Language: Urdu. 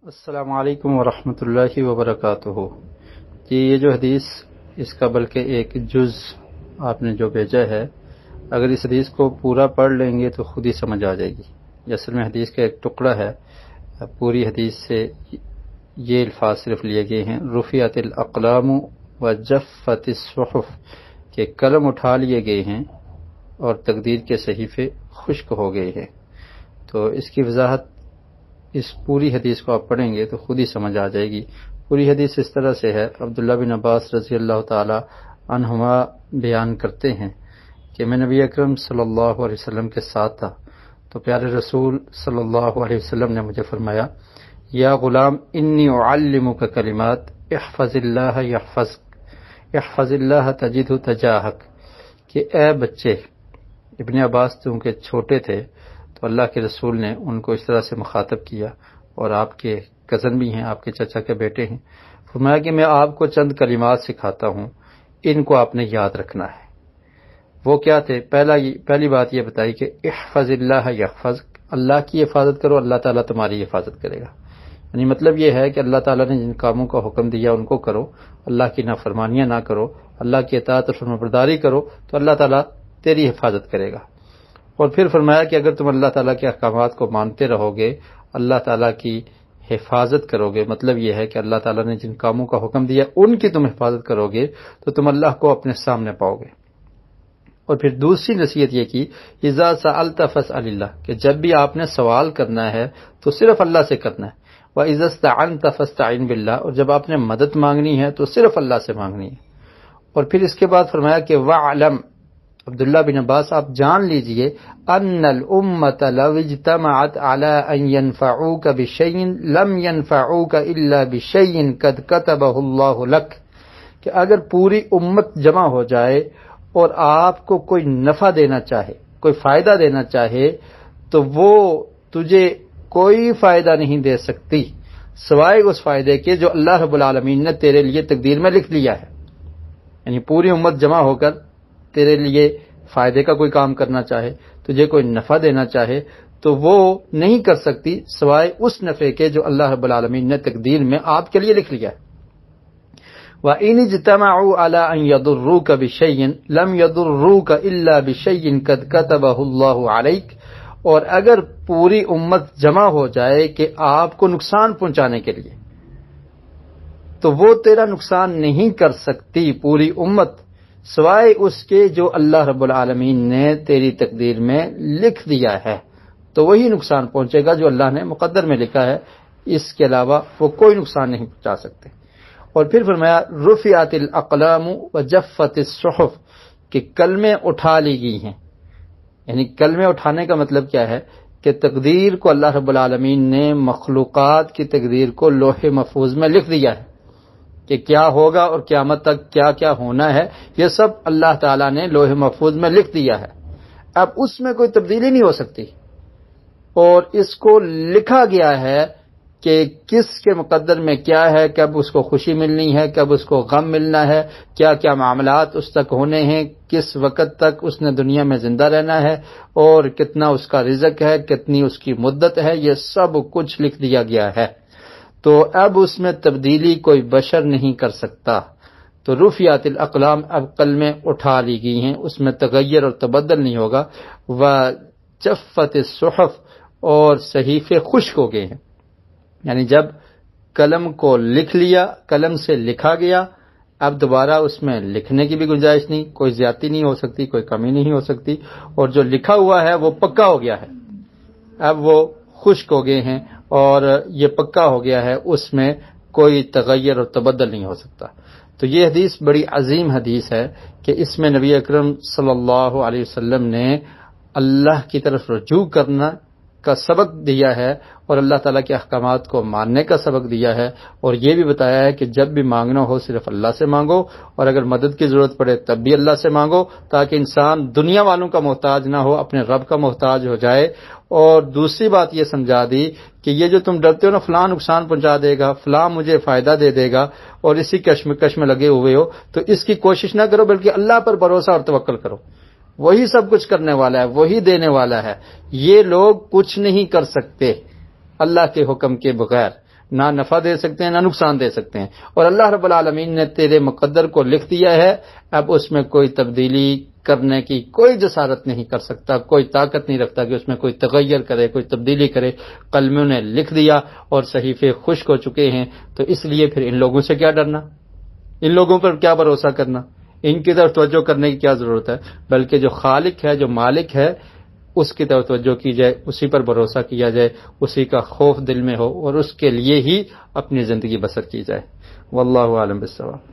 السلام علیکم ورحمۃ اللہ وبرکاتہ۔ جی یہ جو حدیث اس کا بلکہ ایک جز آپ نے جو بھیجا ہے، اگر اس حدیث کو پورا پڑھ لیں گے تو خود ہی سمجھ آ جائے گی۔ یہ اصل میں حدیث کا ایک ٹکڑا ہے، پوری حدیث سے یہ الفاظ صرف لیے گئے ہیں، رفعت الاقلام وجفت الصحف، کہ قلم اٹھا لیے گئے ہیں اور تقدیر کے صحیفے خشک ہو گئے ہیں۔ تو اس کی وضاحت اس پوری حدیث کو آپ پڑھیں گے تو خود ہی سمجھ آ جائے گی۔ پوری حدیث اس طرح سے ہے، عبداللہ بن عباس رضی اللہ تعالی عنہما بیان کرتے ہیں کہ میں نبی اکرم صلی اللہ علیہ وسلم کے ساتھ تھا تو پیارے رسول صلی اللہ علیہ وسلم نے مجھے فرمایا، یا غلام انی اعلمک کلمات احفظ اللہ یحفظک احفظ اللہ تجدہ تجاہک، کہ اے بچے، ابن عباس چونکہ چھوٹے تھے تو اللہ کے رسول نے ان کو اس طرح سے مخاطب کیا، اور آپ کے کزن بھی ہیں، آپ کے چچا کے بیٹے ہیں، فرمایا کہ میں آپ کو چند کلمات سکھاتا ہوں، ان کو آپ نے یاد رکھنا ہے۔ وہ کیا تھے؟ پہلی بات یہ بتائی کہ احفظ اللہ یحفظک، اللہ کی حفاظت کرو، اللہ تعالیٰ تمہاری حفاظت کرے گا۔ یعنی مطلب یہ ہے کہ اللہ تعالیٰ نے جن کاموں کا حکم دیا ان کو کرو، اللہ کی نافرمانیاں نہ کرو، اللہ کی اطاعت اور فرمانبرداری کرو تو اللہ تعالیٰ تیری حفاظت کرے گا۔ اور پھر فرمایا کہ اگر تم اللہ تعالیٰ کے احکامات کو مانتے رہو گے، اللہ تعالیٰ کی حفاظت کرو گے، مطلب یہ ہے کہ اللہ تعالیٰ نے جن کاموں کا حکم دیا ان کی تم حفاظت کرو گے تو تم اللہ کو اپنے سامنے پاؤ گے۔ اور پھر دوسری نصیحت یہ کی، اذا سألت فاسأل اللہ، کہ جب بھی آپ نے سوال کرنا ہے تو صرف اللہ سے کرنا ہے، وَإِذَا اسْتَعَنْتَ فَاسْتَعِنْ بِاللَّهِ، اور جب آپ نے مدد مانگنی ہے تو صرف اللہ سے مانگنی ہے۔ اور پھر اس کے بعد فرمایا کہ وَعْلَمْ، عبداللہ بن عباس آپ جان لیجئے، ان الامۃ لو اجتمعت علی ان ينفعوک بشیء لم ينفعوک الا بشیء قد کتبہ اللہ لک، کہ اگر پوری امت جمع ہو جائے اور آپ کو کوئی نفع دینا چاہے، کوئی فائدہ دینا چاہے، تو وہ تجھے کوئی فائدہ نہیں دے سکتی سوائے اس فائدے کے جو اللہ رب العالمین نے تیرے لیے تقدیر میں لکھ لیا ہے۔ یعنی پوری امت جمع ہو کر تیرے لیے فائدے کا کوئی کام کرنا چاہے، تجھے کوئی نفع دینا چاہے، تو وہ نہیں کر سکتی سوائے اس نفع کے جو اللہ رب العالمین نے تقدیر میں آپ کے لیے لکھ لیا ہے۔ وَإِنِ اجْتَمَعُوا عَلَىٰ أَن يَضُرُّوكَ بِشَيْءٍ لَمْ يَضُرُّوكَ إِلَّا بِشَيْءٍ قَدْ كَتَبَهُ اللَّهُ عَلَيْكَ، اور اگر پوری امت جمع ہو جائے کہ آپ کو نقصان پہنچانے کے لیے، تو وہ تیرا نقصان نہیں کر سکتی پوری امت سوائے اس کے جو اللہ رب العالمین نے تیری تقدیر میں لکھ دیا ہے، تو وہی نقصان پہنچے گا جو اللہ نے مقدر میں لکھا ہے، اس کے علاوہ وہ کوئی نقصان نہیں پہنچا سکتے۔ اور پھر فرمایا رفعت الاقلام وجفت الصحف، کہ کلمیں اٹھا لی گئی ہیں۔ یعنی کلمے اٹھانے کا مطلب کیا ہے کہ تقدیر کو اللہ رب العالمین نے مخلوقات کی تقدیر کو لوح محفوظ میں لکھ دیا ہے کہ کیا ہوگا اور قیامت تک کیا کیا ہونا ہے، یہ سب اللہ تعالیٰ نے لوح محفوظ میں لکھ دیا ہے۔ اب اس میں کوئی تبدیلی نہیں ہو سکتی، اور اس کو لکھا گیا ہے کہ کس کے مقدر میں کیا ہے، کب اس کو خوشی ملنی ہے، کب اس کو غم ملنا ہے، کیا کیا معاملات اس تک ہونے ہیں، کس وقت تک اس نے دنیا میں زندہ رہنا ہے، اور کتنا اس کا رزق ہے، کتنی اس کی مدت ہے، یہ سب کچھ لکھ دیا گیا ہے۔ تو اب اس میں تبدیلی کوئی بشر نہیں کر سکتا۔ تو رفعت الاقلام، اب قلمیں اٹھا لی گئی ہیں، اس میں تغیر اور تبدل نہیں ہوگا۔ وجفت الصحف، اور صحیفے خشک ہو گئے ہیں۔ یعنی جب قلم کو لکھ لیا، قلم سے لکھا گیا، اب دوبارہ اس میں لکھنے کی بھی گنجائش نہیں، کوئی زیادتی نہیں ہو سکتی، کوئی کمی نہیں ہو سکتی، اور جو لکھا ہوا ہے وہ پکا ہو گیا ہے، اب وہ خشک ہو گئے ہیں اور یہ پکا ہو گیا ہے، اس میں کوئی تغیر اور تبدل نہیں ہو سکتا۔ تو یہ حدیث بڑی عظیم حدیث ہے کہ اس میں نبی اکرم صلی اللہ علیہ وسلم نے اللہ کی طرف رجوع کرنا کا سبق دیا ہے، اور اللہ تعالیٰ کے احکامات کو ماننے کا سبق دیا ہے، اور یہ بھی بتایا ہے کہ جب بھی مانگنا ہو صرف اللہ سے مانگو، اور اگر مدد کی ضرورت پڑے تب بھی اللہ سے مانگو، تاکہ انسان دنیا والوں کا محتاج نہ ہو، اپنے رب کا محتاج ہو جائے۔ اور دوسری بات یہ سمجھا دی کہ یہ جو تم ڈرتے ہو نا فلاں نقصان پہنچا دے گا، فلاں مجھے فائدہ دے دے گا، اور اسی کشمکش میں لگے ہوئے ہو، تو اس کی کوشش نہ کرو، بلکہ اللہ پر بھروسہ اور توکل کرو، وہی سب کچھ کرنے والا ہے، وہی دینے والا ہے۔ یہ لوگ کچھ نہیں کر سکتے اللہ کے حکم کے بغیر، نہ نفع دے سکتے ہیں نہ نقصان دے سکتے ہیں، اور اللہ رب العالمین نے تیرے مقدر کو لکھ دیا ہے، اب اس میں کوئی تبدیلی کرنے کی کوئی جسارت نہیں کر سکتا، کوئی طاقت نہیں رکھتا کہ اس میں کوئی تغیر کرے، کوئی تبدیلی کرے۔ قلموں نے لکھ دیا اور صحیفے خشک ہو چکے ہیں، تو اس لیے پھر ان لوگوں سے کیا ڈرنا، ان لوگوں پر کیا بھروسہ کرنا، ان کی طرف توجہ کرنے کی کیا ضرورت ہے، بلکہ جو خالق ہے، جو مالک ہے، اس کی طرف توجہ کی جائے، اسی پر بھروسہ کیا جائے، اسی کا خوف دل میں ہو اور اس کے لیے ہی اپنی زندگی بسر کی جائے۔ واللہ اعلم بالصواب۔